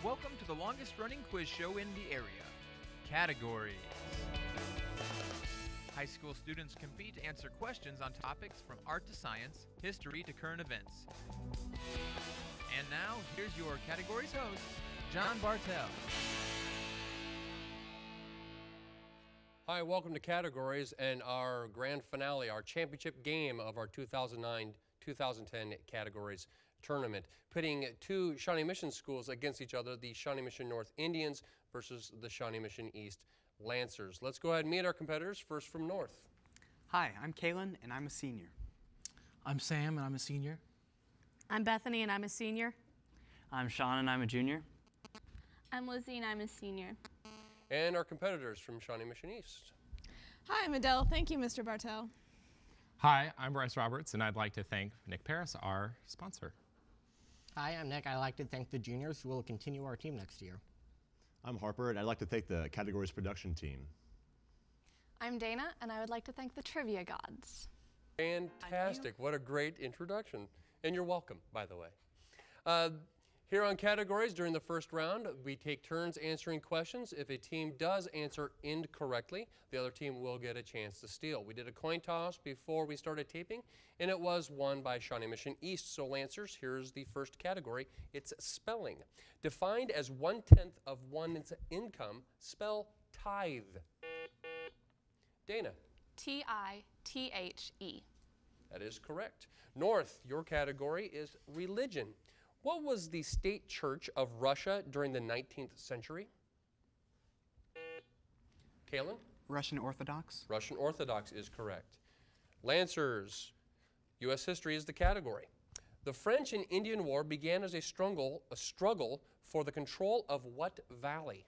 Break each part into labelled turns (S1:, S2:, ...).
S1: Welcome to the longest running quiz show in the area, Categories. High school students compete to answer questions on topics from art to science, history to current events. And now, here's your Categories host, John Bartell.
S2: Hi, welcome to Categories and our grand finale, our championship game of our 2009-2010 Categories tournament, pitting two Shawnee Mission schools against each other, the Shawnee Mission North Indians versus the Shawnee Mission East Lancers. Let's go ahead and meet our competitors, first from North.
S3: Hi, I'm Kaylin, and I'm a senior.
S4: I'm Sam, and I'm a senior.
S5: I'm Bethany, and I'm a senior.
S6: I'm Sean, and I'm a junior.
S7: I'm Lizzie, and I'm a senior.
S2: And our competitors from Shawnee Mission East.
S8: Hi, I'm Adele. Thank you, Mr. Bartell.
S9: Hi, I'm Bryce Roberts, and I'd like to thank Nick Paris, our sponsor.
S10: Hi, I'm Nick. I'd like to thank the juniors who will continue our team next year.
S11: I'm Harper, and I'd like to thank the Categories production team.
S7: I'm Dana, and I would like to thank the trivia gods.
S2: Fantastic. What a great introduction. And you're welcome, by the way. Here on Categories, during the first round, we take turns answering questions. If a team does answer incorrectly, the other team will get a chance to steal. We did a coin toss before we started taping, and it was won by Shawnee Mission East. So Lancers, here's the first category. It's spelling. Defined as 1/10 of one's income, spell tithe. Dana.
S7: T-I-T-H-E.
S2: That is correct. North, your category is religion. What was the state church of Russia during the 19th century? Kaylin?
S3: Russian Orthodox.
S2: Russian Orthodox is correct. Lancers, U.S. history is the category. The French and Indian War began as a struggle for the control of what valley?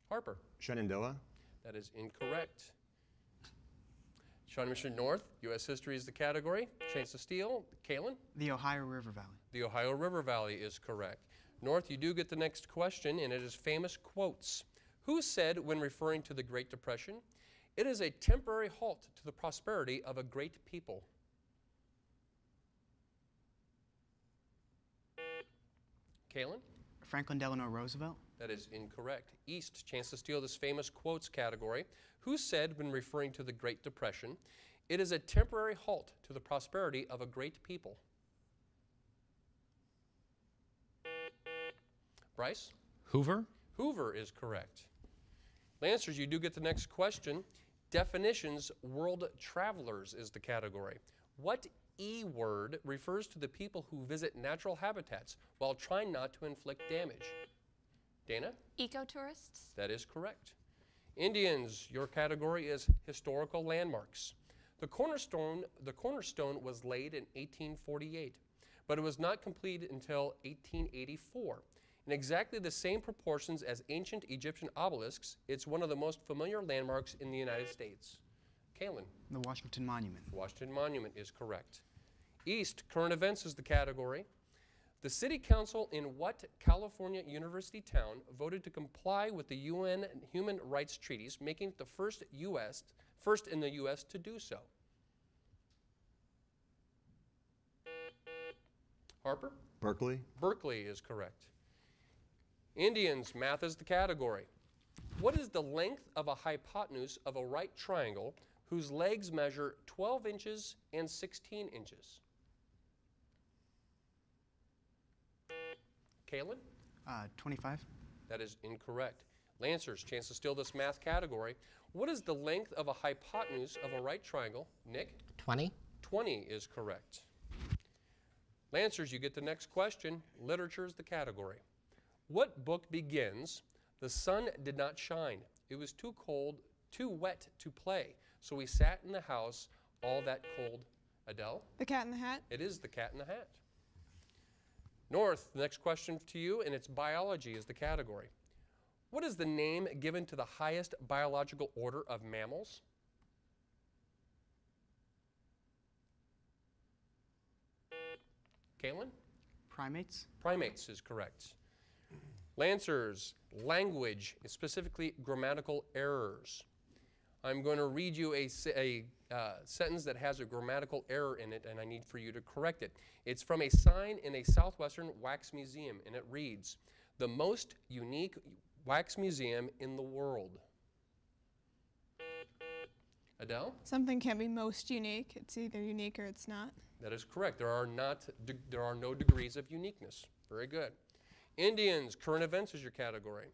S2: Harper?
S11: Shenandoah.
S2: That is incorrect. Shawnee Mission North, U.S. history is the category. Chance to steal. Kaylin?
S3: The Ohio River Valley.
S2: The Ohio River Valley is correct. North, you do get the next question, and it is famous quotes. Who said when referring to the Great Depression, "It is a temporary halt to the prosperity of a great people"? Kaylin?
S3: Franklin Delano Roosevelt.
S2: That is incorrect. East, chance to steal this famous quotes category. Who said when referring to the Great Depression, "It is a temporary halt to the prosperity of a great people"? Bryce?
S9: Hoover?
S2: Hoover is correct. Lancers, you do get the next question. Definitions, world travelers is the category. What E word refers to the people who visit natural habitats while trying not to inflict damage? Dana?
S7: Ecotourists.
S2: That is correct. Indians, your category is historical landmarks. The cornerstone was laid in 1848, but it was not completed until 1884. In exactly the same proportions as ancient Egyptian obelisks, it's one of the most familiar landmarks in the United States. Kaylin?
S3: The Washington Monument.
S2: The Washington Monument is correct. East, current events is the category. The City Council in what California university town voted to comply with the UN Human Rights Treaties, making it the first in the U.S. to do so? Harper?
S11: Berkeley.
S2: Berkeley is correct. Indians, math is the category. What is the length of a hypotenuse of a right triangle whose legs measure 12 inches and 16 inches? Kaylin?
S3: 25.
S2: That is incorrect. Lancers, chance to steal this math category. What is the length of a hypotenuse of a right triangle? Nick?
S10: 20.
S2: 20 is correct. Lancers, you get the next question. Literature is the category. What book begins, "The sun did not shine. It was too cold, too wet to play, so we sat in the house all that cold"? Adele?
S8: The Cat in the Hat.
S2: It is The Cat in the Hat. North, the next question to you, and it's biology is the category. What is the name given to the highest biological order of mammals? Kaylin?
S3: Primates.
S2: Primates is correct. Lancers, language, specifically grammatical errors. I'm going to read you a sentence that has a grammatical error in it, and I need for you to correct it. It's from a sign in a Southwestern wax museum, and it reads, "The most unique wax museum in the world." Adele?
S8: Something can't be most unique. It's either unique or it's not.
S2: That is correct. There are no degrees of uniqueness. Very good. Indians, current events is your category.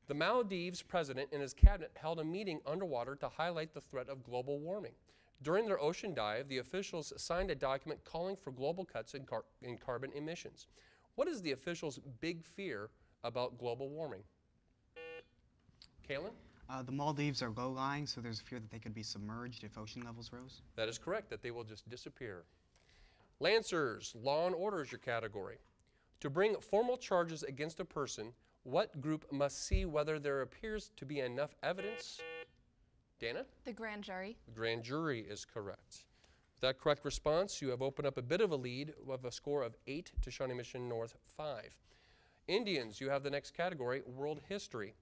S2: The Maldives president and his cabinet held a meeting underwater to highlight the threat of global warming. During their ocean dive, the officials signed a document calling for global cuts in carbon emissions. What is the officials' big fear about global warming? Kaylin?
S3: The Maldives are low-lying, so there's a fear that they could be submerged if ocean levels rose.
S2: That is correct, that they will just disappear. Lancers, law and order is your category. To bring formal charges against a person, what group must see whether there appears to be enough evidence? Dana?
S7: The grand jury.
S2: The grand jury is correct. With that correct response, you have opened up a bit of a lead with a score of 8 to Shawnee Mission North 5. Indians, you have the next category, world history.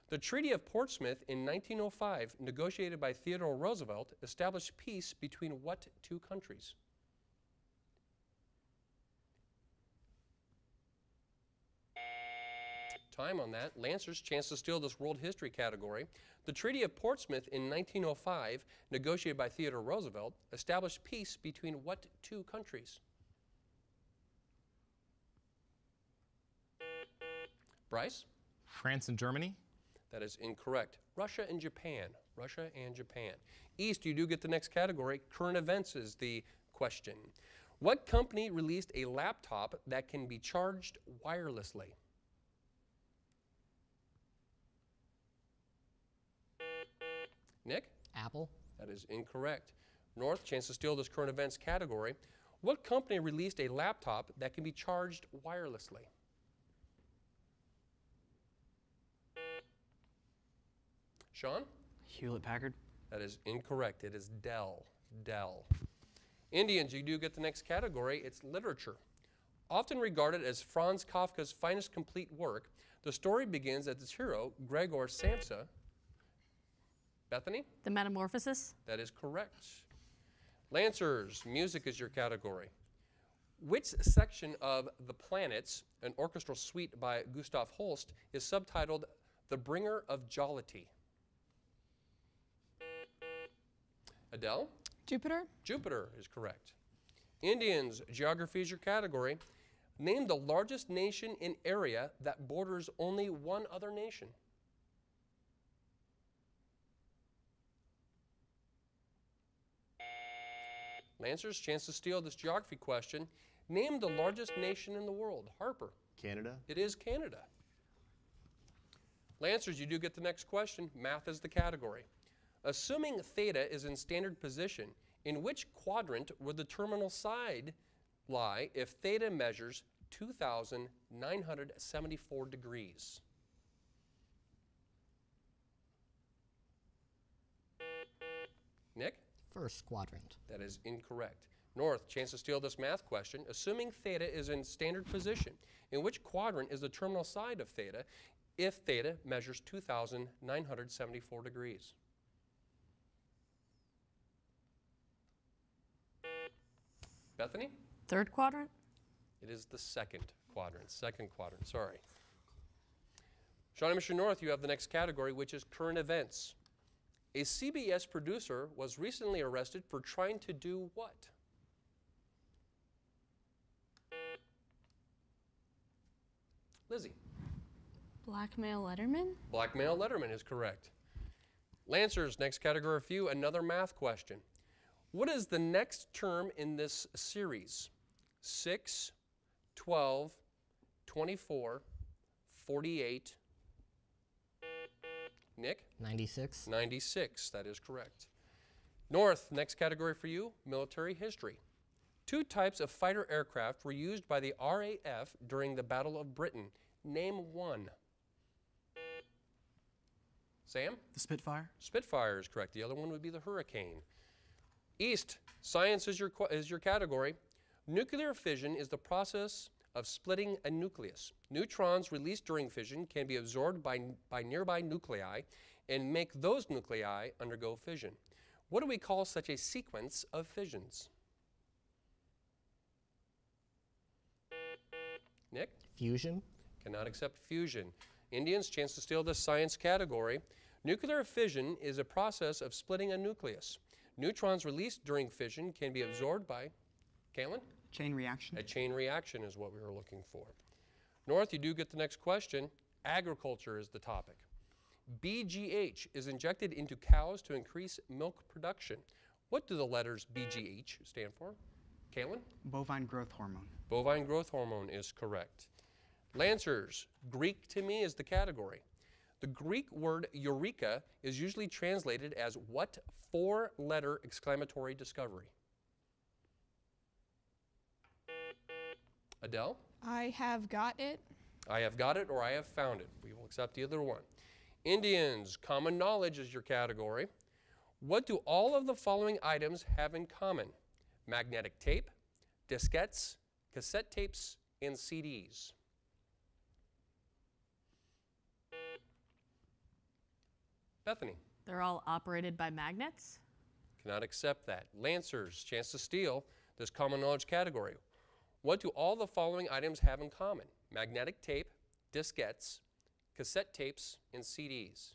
S2: The Treaty of Portsmouth in 1905, negotiated by Theodore Roosevelt, established peace between what two countries? Time on that. Lancers, chance to steal this world history category. The Treaty of Portsmouth in 1905, negotiated by Theodore Roosevelt, established peace between what two countries? Bryce?
S9: France and Germany.
S2: That is incorrect. Russia and Japan. Russia and Japan. East, you do get the next category. Current events is the question. What company released a laptop that can be charged wirelessly? Nick?
S10: Apple.
S2: That is incorrect. North, chance to steal this current events category. What company released a laptop that can be charged wirelessly? Sean?
S3: Hewlett-Packard.
S2: That is incorrect. It is Dell. Dell. Indians, you do get the next category. It's literature. Often regarded as Franz Kafka's finest complete work, the story begins as its hero, Gregor Samsa. Bethany?
S5: The Metamorphosis.
S2: That is correct. Lancers, music is your category. Which section of The Planets, an orchestral suite by Gustav Holst, is subtitled The Bringer of Jollity? Adele?
S8: Jupiter.
S2: Jupiter is correct. Indians, geography is your category. Name the largest nation in area that borders only one other nation. Lancers, chance to steal this geography question. Name the largest nation in the world. Harper.
S11: Canada.
S2: It is Canada. Lancers, you do get the next question. Math is the category. Assuming theta is in standard position, in which quadrant would the terminal side lie if theta measures 2,974 degrees? Nick?
S10: First quadrant.
S2: That is incorrect. North, chance to steal this math question. Assuming theta is in standard position, in which quadrant is the terminal side of theta if theta measures 2,974 degrees? Bethany?
S5: Third quadrant.
S2: It is the second quadrant, sorry. Shawnee Mission North, you have the next category, which is current events. A CBS producer was recently arrested for trying to do what? Lizzie.
S7: Blackmail Letterman.
S2: Blackmail Letterman is correct. Lancers, next category for you, another math question. What is the next term in this series? 6, 12, 24, 48. Nick?
S10: 96.
S2: 96, that is correct. North, next category for you, military history. Two types of fighter aircraft were used by the RAF during the Battle of Britain. Name one. Sam?
S4: The Spitfire.
S2: Spitfire is correct. The other one would be the Hurricane. East, science is your category. Nuclear fission is the process of splitting a nucleus. Neutrons released during fission can be absorbed by nearby nuclei and make those nuclei undergo fission. What do we call such a sequence of fissions? Nick?
S10: Fusion.
S2: Cannot accept fusion. Indians, chance to steal this science category. Nuclear fission is a process of splitting a nucleus. Neutrons released during fission can be absorbed by, Caitlin?
S3: Chain reaction.
S2: A chain reaction is what we were looking for. North, you do get the next question. Agriculture is the topic. BGH is injected into cows to increase milk production. What do the letters BGH stand for? Caitlin?
S3: Bovine growth hormone.
S2: Bovine growth hormone is correct. Lancers, Greek to me is the category. The Greek word eureka is usually translated as what four-letter exclamatory discovery? Adele?
S8: I have got it.
S2: I have got it or I have found it. We will accept either one. Indians, common knowledge is your category. What do all of the following items have in common? Magnetic tape, diskettes, cassette tapes, and CDs. Bethany.
S5: They're all operated by magnets.
S2: Cannot accept that. Lancers, chance to steal this common knowledge category. What do all the following items have in common? Magnetic tape, diskettes, cassette tapes, and CDs.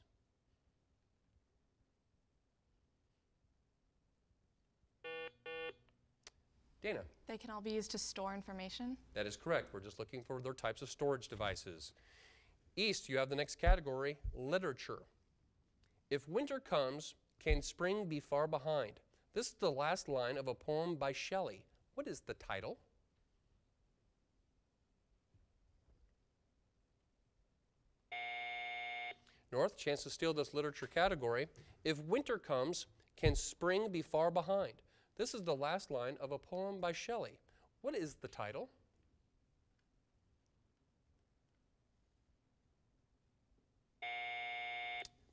S2: Dana.
S7: They can all be used to store information.
S2: That is correct. We're just looking for their types of storage devices. East, you have the next category, literature. If winter comes, can spring be far behind? This is the last line of a poem by Shelley. What is the title? North, chance to steal this literature category. If winter comes, can spring be far behind? This is the last line of a poem by Shelley. What is the title?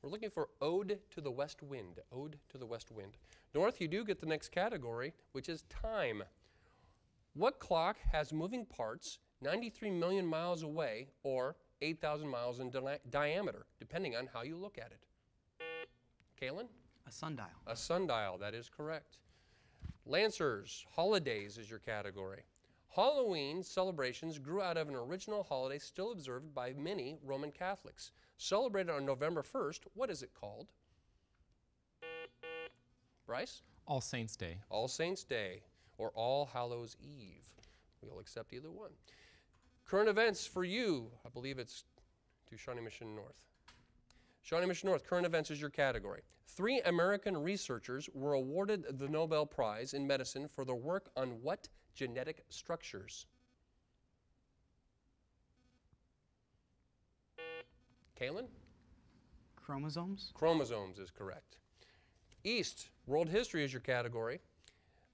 S2: We're looking for Ode to the West Wind. Ode to the West Wind. North, you do get the next category, which is time. What clock has moving parts 93 million miles away or 8,000 miles in diameter, depending on how you look at it? Kaylin?
S3: A sundial.
S2: A sundial, that is correct. Lancers, holidays is your category. Halloween celebrations grew out of an original holiday still observed by many Roman Catholics. Celebrated on November 1st, what is it called? Bryce?
S9: All Saints Day.
S2: All Saints Day, or All Hallows Eve. We'll accept either one. Current events for you, I believe it's to Shawnee Mission North. Shawnee Mission North, current events is your category. 3 American researchers were awarded the Nobel Prize in Medicine for their work on what genetic structures? Kaylin?
S3: Chromosomes.
S2: Chromosomes is correct. East, world history is your category.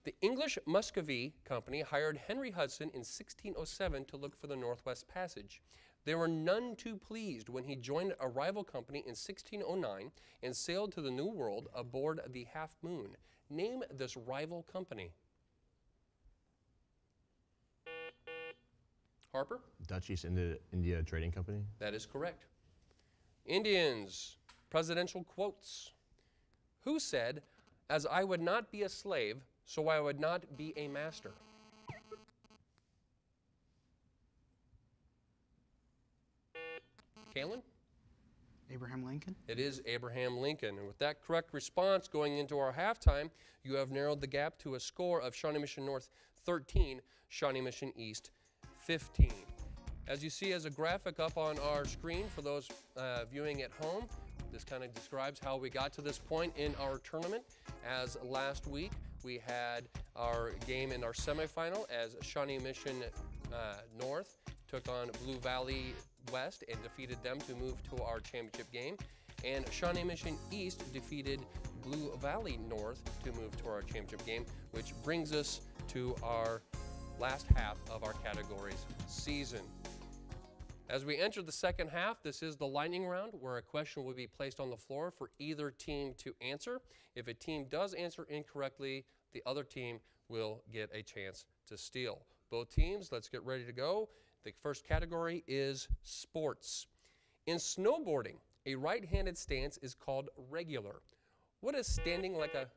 S2: The English Muscovy Company hired Henry Hudson in 1607 to look for the Northwest Passage. They were none too pleased when he joined a rival company in 1609 and sailed to the New World aboard the Half Moon. Name this rival company. Harper?
S11: Dutch East India Trading Company.
S2: That is correct. Indians, presidential quotes. Who said, "As I would not be a slave, so I would not be a master"? Kaylin?
S3: Abraham Lincoln.
S2: It is Abraham Lincoln. And with that correct response going into our halftime, you have narrowed the gap to a score of Shawnee Mission North 13, Shawnee Mission East 15. As you see as a graphic up on our screen for those viewing at home, this kind of describes how we got to this point in our tournament. As last week, we had our game in our semifinal as Shawnee Mission North took on Blue Valley West and defeated them to move to our championship game. And Shawnee Mission East defeated Blue Valley North to move to our championship game, which brings us to our last half of our categories season. As we enter the second half, this is the lightning round where a question will be placed on the floor for either team to answer. If a team does answer incorrectly, the other team will get a chance to steal. Both teams, let's get ready to go. The first category is sports. In snowboarding, A right-handed stance is called regular. What is standing like a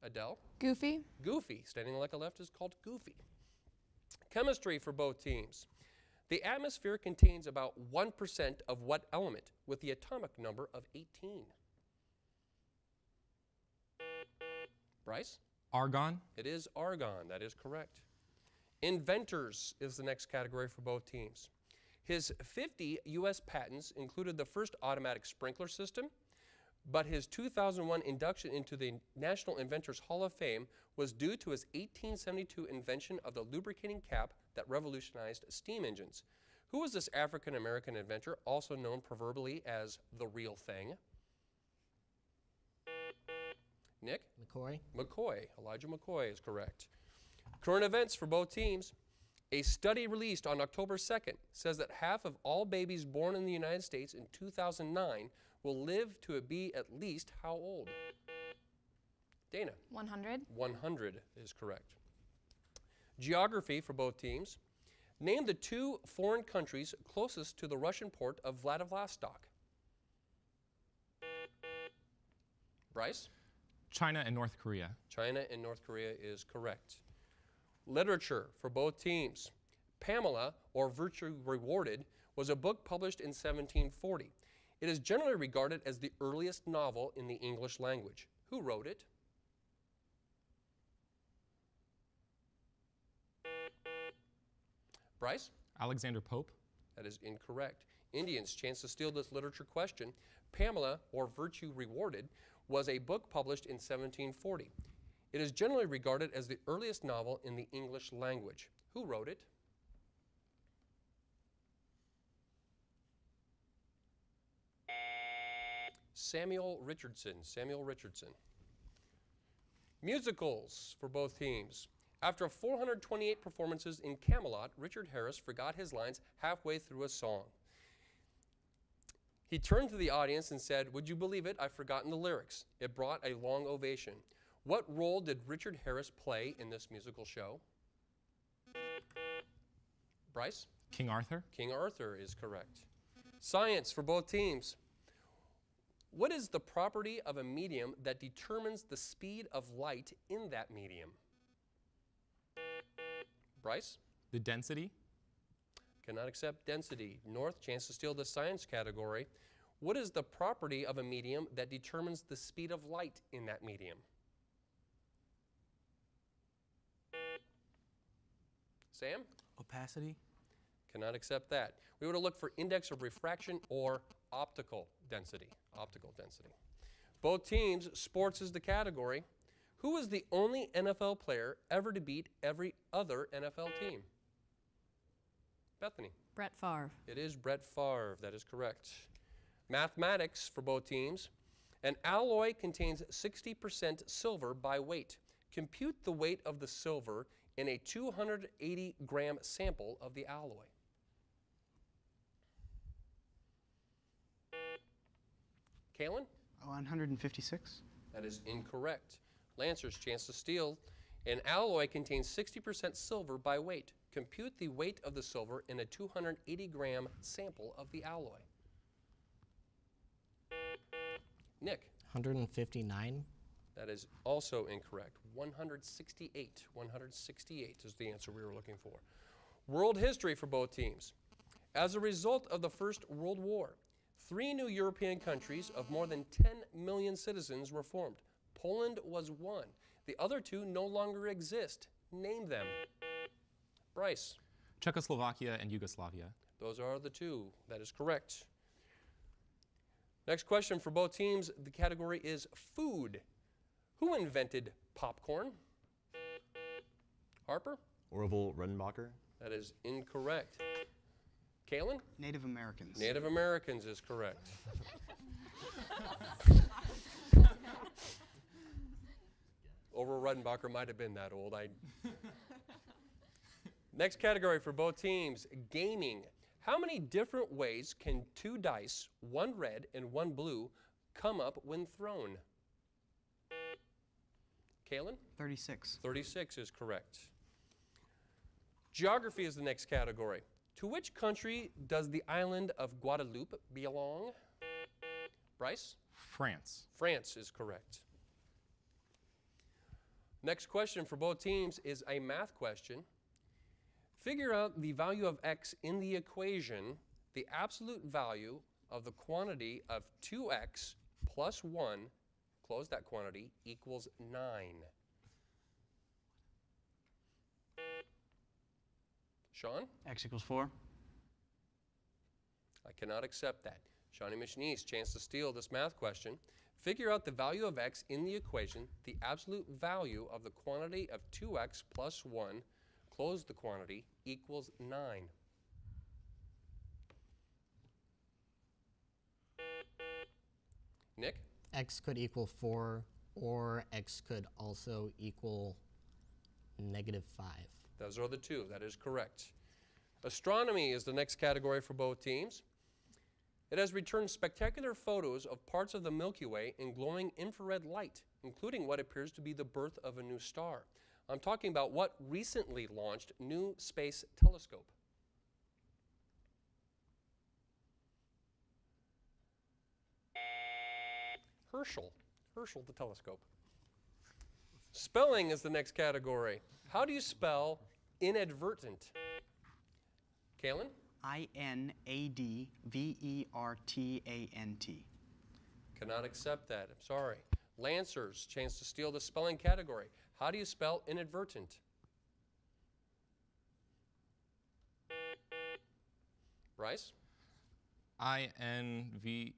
S2: Adele?
S8: Goofy.
S2: Goofy. Standing like a left is called goofy. Chemistry for both teams. The atmosphere contains about 1% of what element with the atomic number of 18? Bryce?
S9: Argon.
S2: It is argon. That is correct. Inventors is the next category for both teams. His 50 U.S. patents included the first automatic sprinkler system, but his 2001 induction into the National Inventors Hall of Fame was due to his 1872 invention of the lubricating cap that revolutionized steam engines. Who was this African-American inventor, also known proverbially as the real thing? Nick?
S10: McCoy.
S2: McCoy. Elijah McCoy is correct. Current events for both teams. A study released on October 2nd says that half of all babies born in the United States in 2009 will live to be at least how old? Dana?
S7: 100.
S2: 100 is correct. Geography for both teams. Name the two foreign countries closest to the Russian port of Vladivostok. Bryce?
S9: China and North Korea.
S2: China and North Korea is correct. Literature for both teams. Pamela, or Virtue Rewarded, was a book published in 1740. It is generally regarded as the earliest novel in the English language. Who wrote it? Bryce?
S9: Alexander Pope.
S2: That is incorrect. Indians, chance to steal this literature question. Pamela, or Virtue Rewarded, was a book published in 1740. It is generally regarded as the earliest novel in the English language. Who wrote it? Samuel Richardson. Samuel Richardson. Musicals for both teams. After 428 performances in Camelot, Richard Harris forgot his lines halfway through a song. He turned to the audience and said, "Would you believe it? I've forgotten the lyrics." It brought a long ovation. What role did Richard Harris play in this musical show? Bryce?
S9: King Arthur.
S2: King Arthur is correct. Science for both teams. What is the property of a medium that determines the speed of light in that medium? Bryce?
S9: The density.
S2: Cannot accept density. North, chance to steal the science category. What is the property of a medium that determines the speed of light in that medium? Sam?
S4: Opacity.
S2: Cannot accept that. We would have looked for index of refraction or optical density. Optical density. Both teams, sports is the category. Who is the only NFL player ever to beat every other NFL team? Bethany.
S5: Brett Favre.
S2: It is Brett Favre. That is correct. Mathematics for both teams. An alloy contains 60% silver by weight. Compute the weight of the silver in a 280-gram sample of the alloy. Kalen?
S3: 156.
S2: That is incorrect. Lancers, chance to steal. An alloy contains 60% silver by weight. Compute the weight of the silver in a 280-gram sample of the alloy. Nick?
S10: 159.
S2: That is also incorrect. 168. 168 is the answer we were looking for. World history for both teams. As a result of the First World War, 3 new European countries of more than 10 million citizens were formed. Poland was one. The other 2 no longer exist. Name them. Bryce.
S9: Czechoslovakia and Yugoslavia.
S2: Those are the 2. That is correct. Next question for both teams. The category is food. Who invented popcorn? Harper?
S11: Orville Redenbacher.
S2: That is incorrect. Kalen?
S3: Native Americans.
S2: Native Americans is correct. Orville Redenbacher might have been that old. Next category for both teams, gaming. How many different ways can 2 dice, 1 red and 1 blue, come up when thrown? Kalen?
S3: 36.
S2: 36 is correct. Geography is the next category. To which country does the island of Guadeloupe belong? Bryce?
S9: France.
S2: France is correct. Next question for both teams is a math question. Figure out the value of x in the equation, the absolute value of the quantity of 2x plus 1, close that quantity, equals 9. Sean?
S6: X equals 4.
S2: I cannot accept that. Shawnee Mission East, chance to steal this math question. Figure out the value of x in the equation, the absolute value of the quantity of 2x plus 1, close the quantity, equals 9. Nick?
S10: X could equal 4, or X could also equal -5.
S2: Those are the two. That is correct. Astronomy is the next category for both teams. It has returned spectacular photos of parts of the Milky Way in glowing infrared light, including what appears to be the birth of a new star. I'm talking about what recently launched new space telescope. Herschel the telescope. Spelling is the next category. How do you spell inadvertent? Kaylin?
S3: INADVERTANT.
S2: Cannot accept that. I'm sorry. Lancers, chance to steal the spelling category. How do you spell inadvertent? Bryce?
S9: INVERTENT.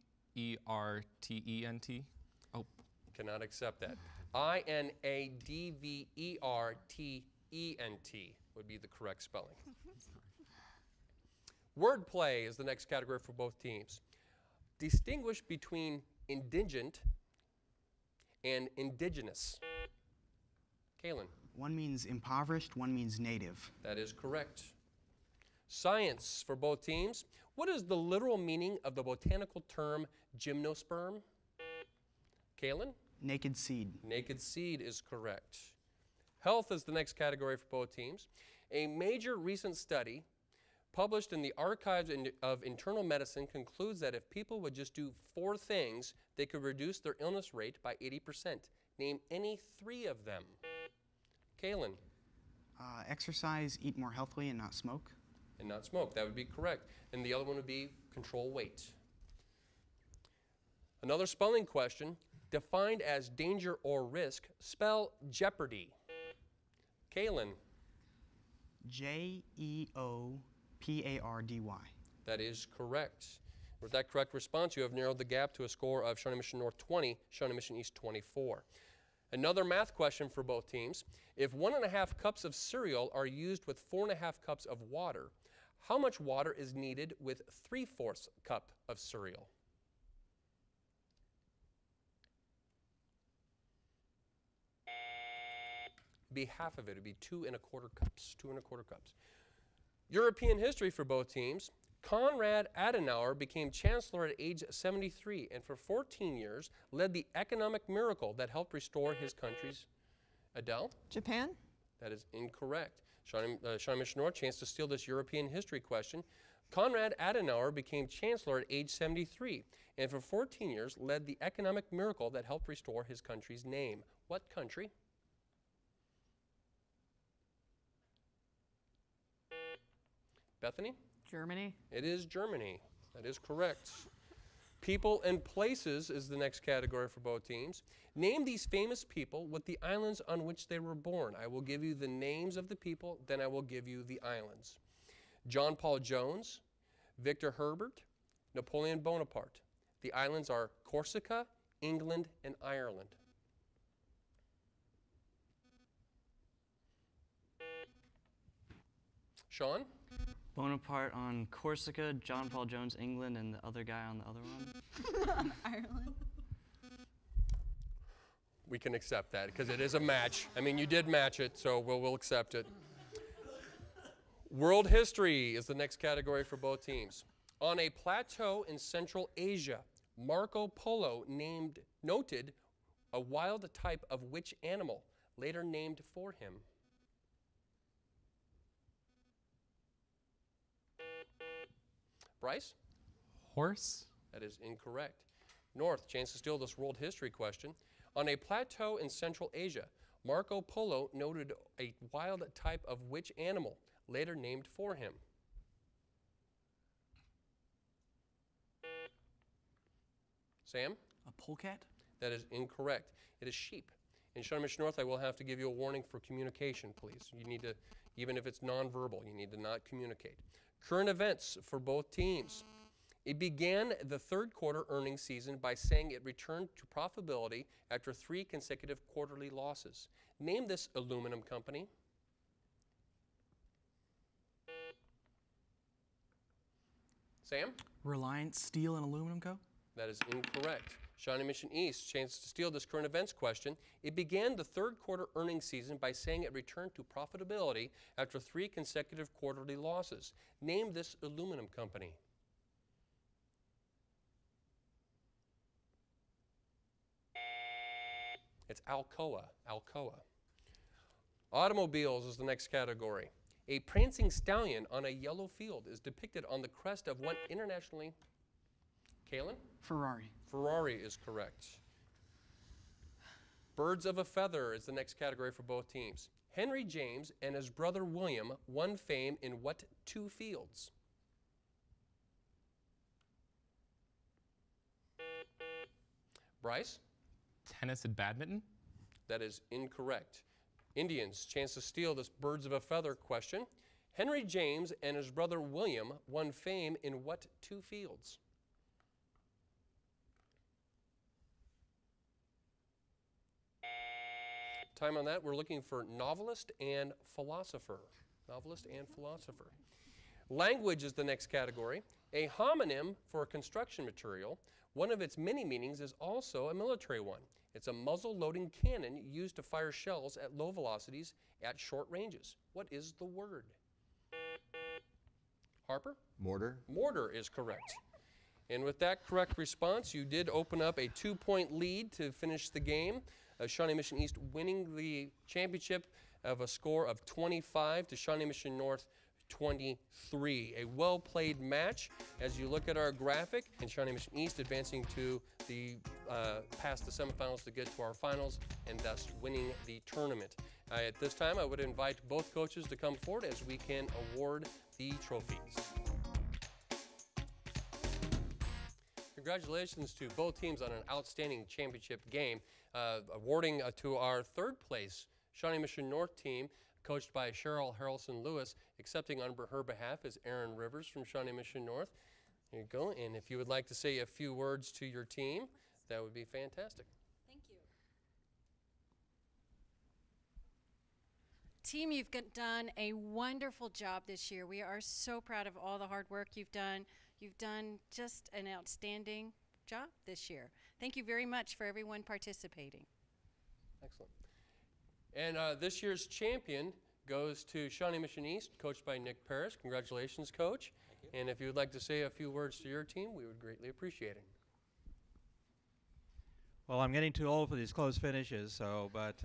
S9: Oh.
S2: Cannot accept that. INADVERTENT would be the correct spelling. Wordplay is the next category for both teams. Distinguish between indigent and indigenous. Kaylin?
S3: One means impoverished, one means native.
S2: That is correct. Science for both teams. What is the literal meaning of the botanical term gymnosperm? Kaylin?
S3: Naked seed.
S2: Naked seed is correct. Health is the next category for both teams. A major recent study published in the Archives of Internal Medicine concludes that if people would just do 4 things, they could reduce their illness rate by 80%. Name any 3 of them. Kaylin?
S3: Exercise, eat more healthily, and not smoke.
S2: And not smoke. That would be correct. And the other one would be control weight. Another spelling question. Defined as danger or risk, spell jeopardy. Kaylin?
S3: JEOPARDY.
S2: That is correct. With that correct response, you have narrowed the gap to a score of Shawnee Mission North 20, Shawnee Mission East 24. Another math question for both teams. If 1.5 cups of cereal are used with 4.5 cups of water, how much water is needed with 3/4 cup of cereal? Be half of it. It would be 2.25 cups. 2.25 cups. European history for both teams. Konrad Adenauer became chancellor at age 73 and for 14 years led the economic miracle that helped restore his country's. Adele?
S8: Japan?
S2: That is incorrect. Shawnee Mission North, chance to steal this European history question. Konrad Adenauer became chancellor at age 73 and for 14 years led the economic miracle that helped restore his country's name. What country? Bethany?
S5: Germany.
S2: It is Germany. That is correct. People and places is the next category for both teams. Name these famous people with the islands on which they were born. I will give you the names of the people, then I will give you the islands. John Paul Jones, Victor Herbert, Napoleon Bonaparte. The islands are Corsica, England, and Ireland. Sean?
S6: Bonaparte on Corsica, John Paul Jones, England, and the other guy on the other one.
S8: Ireland.
S2: We can accept that because it is a match. I mean, you did match it, so we'll accept it. World history is the next category for both teams. On a plateau in Central Asia, Marco Polo noted a wild type of which animal, later named for him? Bryce?
S9: Horse?
S2: That is incorrect. North, chance to steal this world history question. On a plateau in Central Asia, Marco Polo noted a wild type of which animal, later named for him? Sam?
S4: A polecat?
S2: That is incorrect. It is sheep. In Shawnee Mission North, I will have to give you a warning for communication, please. You need to, even if it's nonverbal, you need to not communicate. Current events for both teams. It began the third quarter earnings season by saying it returned to profitability after 3 consecutive quarterly losses. Name this aluminum company. Sam?
S4: Reliance Steel and Aluminum Co.
S2: That is incorrect. Shawnee Mission East, chance to steal this current events question. It began the third quarter earnings season by saying it returned to profitability after 3 consecutive quarterly losses. Name this aluminum company. It's Alcoa. Alcoa. Automobiles is the next category. A prancing stallion on a yellow field is depicted on the crest of what internationally? Kalen?
S3: Ferrari.
S2: Ferrari is correct. Birds of a feather is the next category for both teams. Henry James and his brother William won fame in what 2 fields? Bryce?
S9: Tennis and badminton?
S2: That is incorrect. Indians, chance to steal this birds of a feather question. Henry James and his brother William won fame in what 2 fields? Time on that, we're looking for novelist and philosopher. Novelist and philosopher. Language is the next category. A homonym for a construction material. One of its many meanings is also a military one. It's a muzzle-loading cannon used to fire shells at low velocities at short ranges. What is the word? Harper?
S11: Mortar.
S2: Mortar is correct. And with that correct response, you did open up a 2-point lead to finish the game. Shawnee Mission East winning the championship of a score of 25 to Shawnee Mission North 23. A well-played match as you look at our graphic, and Shawnee Mission East advancing to the past the semifinals to get to our finals and thus winning the tournament. At this time, I would invite both coaches to come forward as we can award the trophies. Congratulations to both teams on an outstanding championship game. Awarding to our third place Shawnee Mission North team, coached by Cheryl Harrelson Lewis. Accepting on her behalf is Aaron Rivers from Shawnee Mission North. There you go. And if you would like to say a few words to your team, that would be fantastic.
S12: Thank you. Team, you've done a wonderful job this year. We are so proud of all the hard work you've done. You've done just an outstanding job this year. Thank you very much for everyone participating.
S2: Excellent. And this year's champion goes to Shawnee Mission East, coached by Nick Paris. Congratulations, Coach. Thank you. And if you would like to say a few words to your team, we would greatly appreciate it.
S13: Well, I'm getting too old for these close finishes, but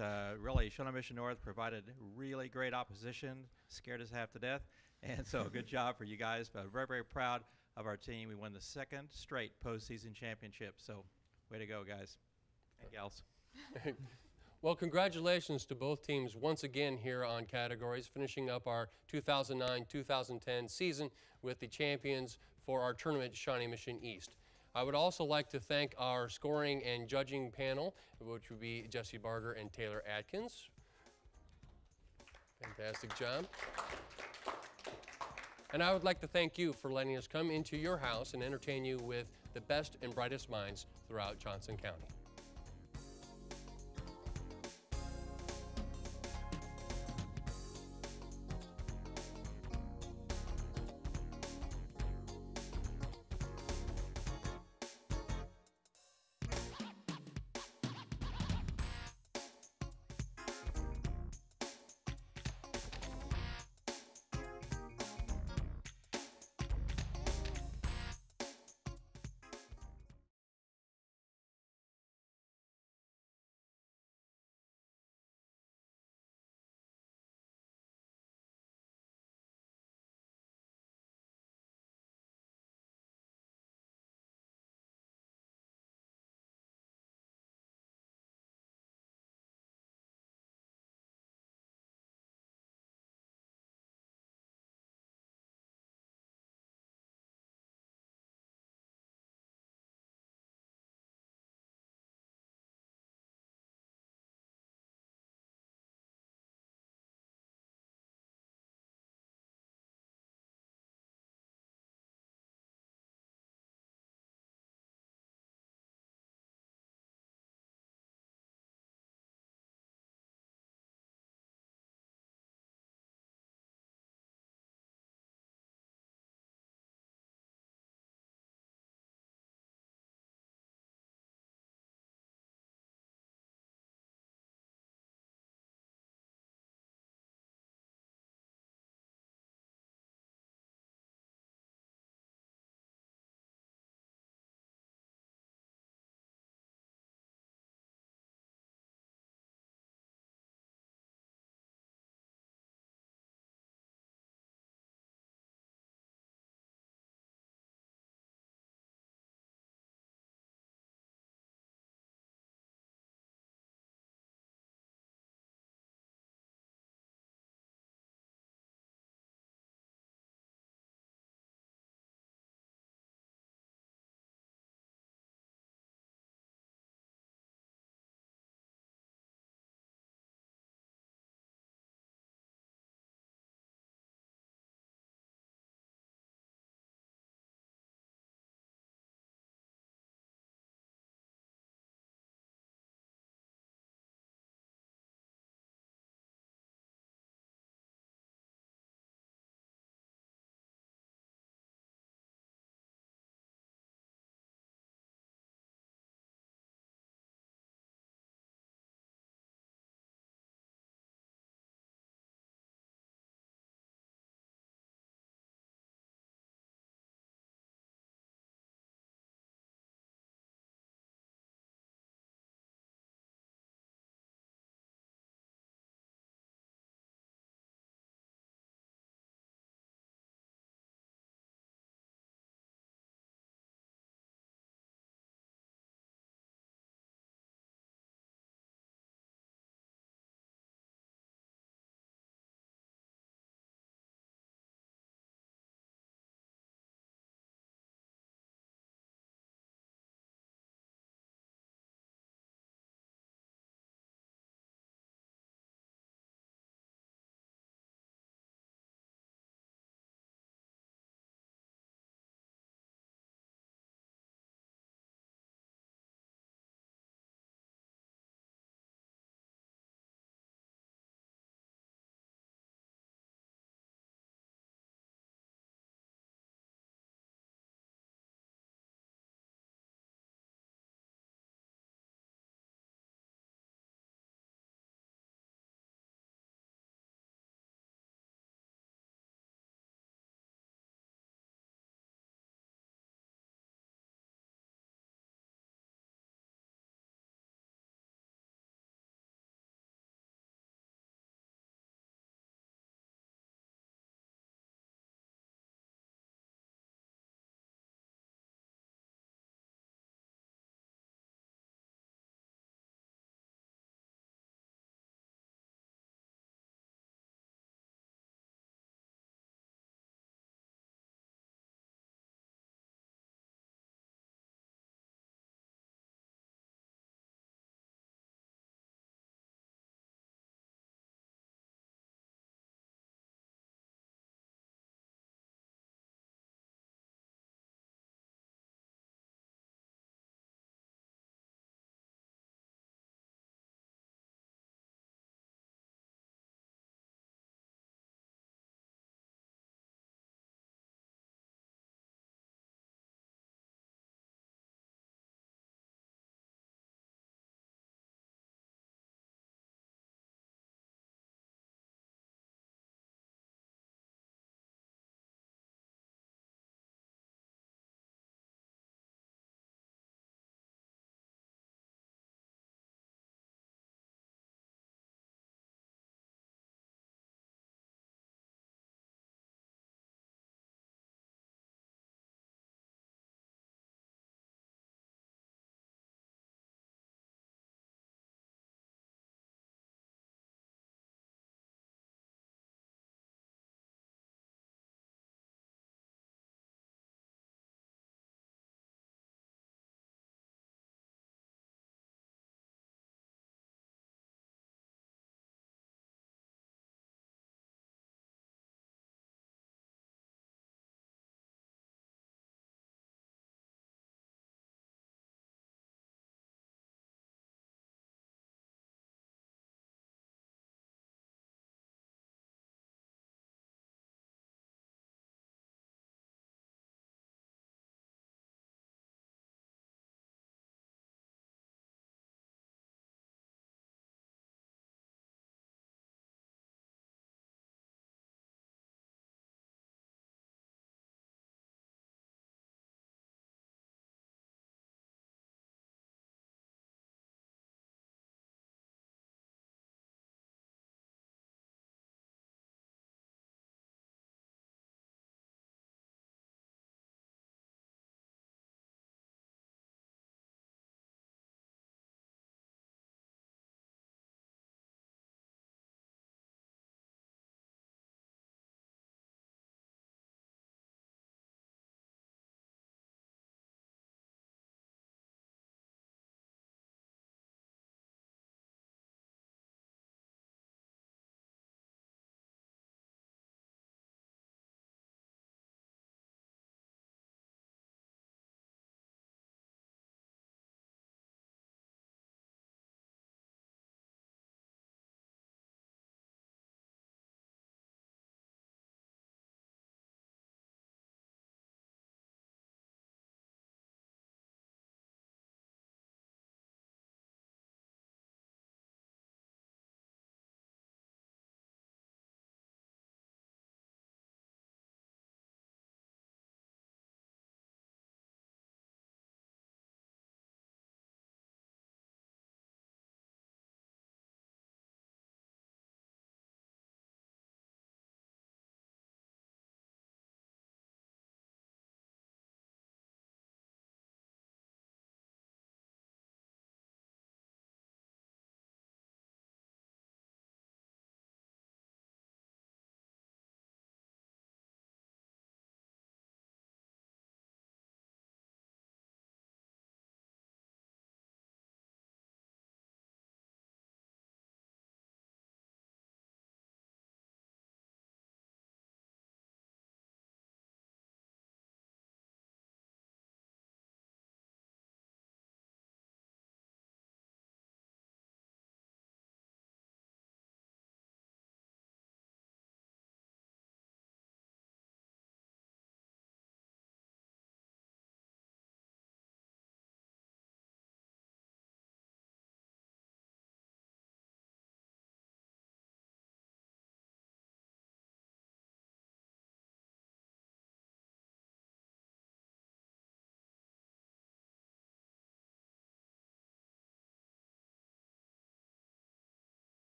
S13: really, Shawnee Mission North provided really great opposition, scared us half to death, and so good job for you guys. But very, very proud of our team. We won the 2nd straight postseason championship, so way to go, guys and gals.
S2: Well, congratulations to both teams once again here on Categories, finishing up our 2009-2010 season with the champions for our tournament, Shawnee Mission East. I would also like to thank our scoring and judging panel, which would be Jesse Barger and Taylor Atkins. Fantastic job. And I would like to thank you for letting us come into your house and entertain you with the best and brightest minds throughout Johnson County.